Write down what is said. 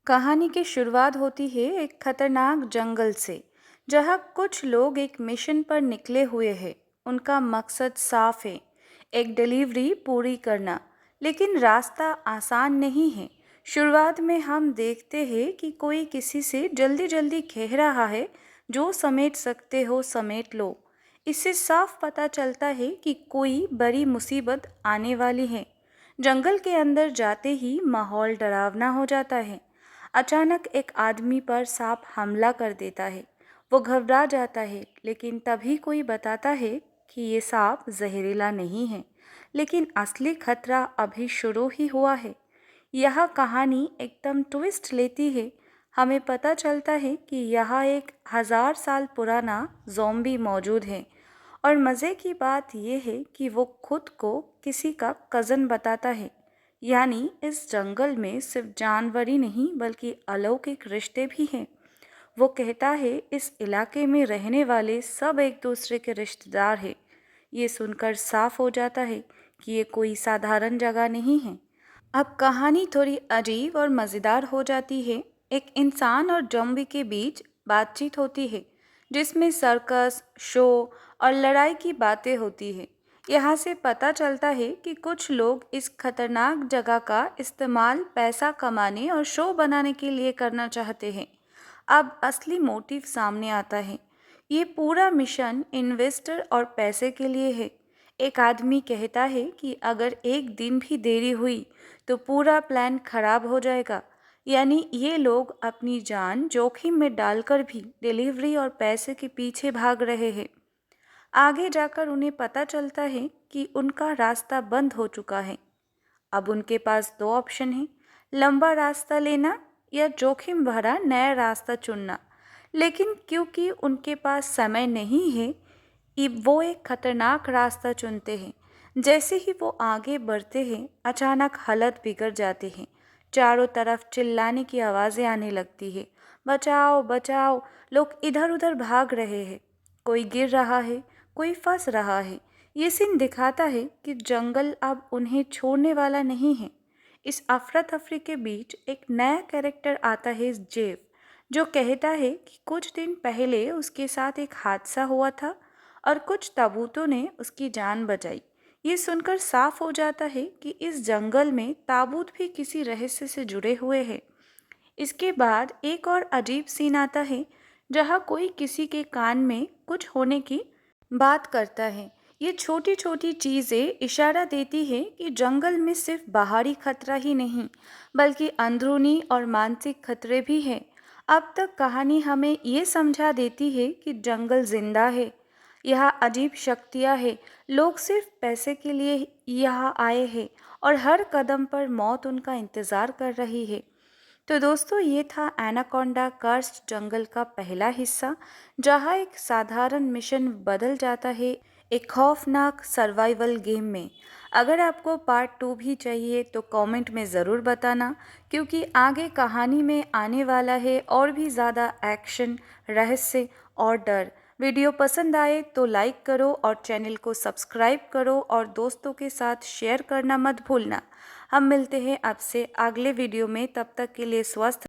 कहानी की शुरुआत होती है एक खतरनाक जंगल से, जहाँ कुछ लोग एक मिशन पर निकले हुए हैं। उनका मकसद साफ है, एक डिलीवरी पूरी करना। लेकिन रास्ता आसान नहीं है। शुरुआत में हम देखते हैं कि कोई किसी से जल्दी जल्दी कह रहा है, जो समेट सकते हो समेट लो। इससे साफ पता चलता है कि कोई बड़ी मुसीबत आने वाली है। जंगल के अंदर जाते ही माहौल डरावना हो जाता है। अचानक एक आदमी पर सांप हमला कर देता है। वो घबरा जाता है, लेकिन तभी कोई बताता है कि ये सांप जहरीला नहीं है, लेकिन असली खतरा अभी शुरू ही हुआ है। यह कहानी एकदम ट्विस्ट लेती है। हमें पता चलता है कि यहाँ एक 1000 साल पुराना ज़ॉम्बी मौजूद है। और मज़े की बात यह है कि वो खुद को किसी का कज़न बताता है। यानी इस जंगल में सिर्फ जानवर ही नहीं बल्कि अलौकिक रिश्ते भी हैं। वो कहता है इस इलाके में रहने वाले सब एक दूसरे के रिश्तेदार हैं। ये सुनकर साफ हो जाता है कि ये कोई साधारण जगह नहीं है। अब कहानी थोड़ी अजीब और मज़ेदार हो जाती है। एक इंसान और ज़ॉम्बी के बीच बातचीत होती है, जिसमें सर्कस, शो और लड़ाई की बातें होती है। यहाँ से पता चलता है कि कुछ लोग इस खतरनाक जगह का इस्तेमाल पैसा कमाने और शो बनाने के लिए करना चाहते हैं। अब असली मोटिव सामने आता है। ये पूरा मिशन इन्वेस्टर और पैसे के लिए है। एक आदमी कहता है कि अगर एक दिन भी देरी हुई तो पूरा प्लान खराब हो जाएगा। यानी ये लोग अपनी जान जोखिम में डालकर भी डिलीवरी और पैसे के पीछे भाग रहे हैं। आगे जाकर उन्हें पता चलता है कि उनका रास्ता बंद हो चुका है। अब उनके पास दो ऑप्शन हैं, लंबा रास्ता लेना या जोखिम भरा नया रास्ता चुनना। लेकिन क्योंकि उनके पास समय नहीं है, वो एक खतरनाक रास्ता चुनते हैं। जैसे ही वो आगे बढ़ते हैं, अचानक हालत बिगड़ जाते हैं। चारों तरफ चिल्लाने की आवाज़ें आने लगती है, बचाओ बचाओ। लोग इधर उधर भाग रहे हैं, कोई गिर रहा है, कोई फंस रहा है। ये सीन दिखाता है कि जंगल अब उन्हें छोड़ने वाला नहीं है। इस अफरा तफरी के बीच एक नया कैरेक्टर आता है, जेव, जो कहता है कि कुछ दिन पहले उसके साथ एक हादसा हुआ था और कुछ ताबूतों ने उसकी जान बचाई। ये सुनकर साफ हो जाता है कि इस जंगल में ताबूत भी किसी रहस्य से जुड़े हुए हैं। इसके बाद एक और अजीब सीन आता है, जहाँ कोई किसी के कान में कुछ होने की बात करता है। ये छोटी छोटी चीज़ें इशारा देती है कि जंगल में सिर्फ बाहरी खतरा ही नहीं, बल्कि अंदरूनी और मानसिक खतरे भी हैं। अब तक कहानी हमें ये समझा देती है कि जंगल जिंदा है, यहाँ अजीब शक्तियाँ हैं, लोग सिर्फ पैसे के लिए यहाँ आए हैं और हर कदम पर मौत उनका इंतज़ार कर रही है। तो दोस्तों, ये था एनाकोंडा कर्स्ड जंगल का पहला हिस्सा, जहाँ एक साधारण मिशन बदल जाता है एक खौफनाक सर्वाइवल गेम में। अगर आपको पार्ट 2 भी चाहिए तो कमेंट में ज़रूर बताना, क्योंकि आगे कहानी में आने वाला है और भी ज़्यादा एक्शन, रहस्य और डर। वीडियो पसंद आए तो लाइक करो और चैनल को सब्सक्राइब करो और दोस्तों के साथ शेयर करना मत भूलना। हम मिलते हैं आपसे अगले वीडियो में, तब तक के लिए स्वस्थ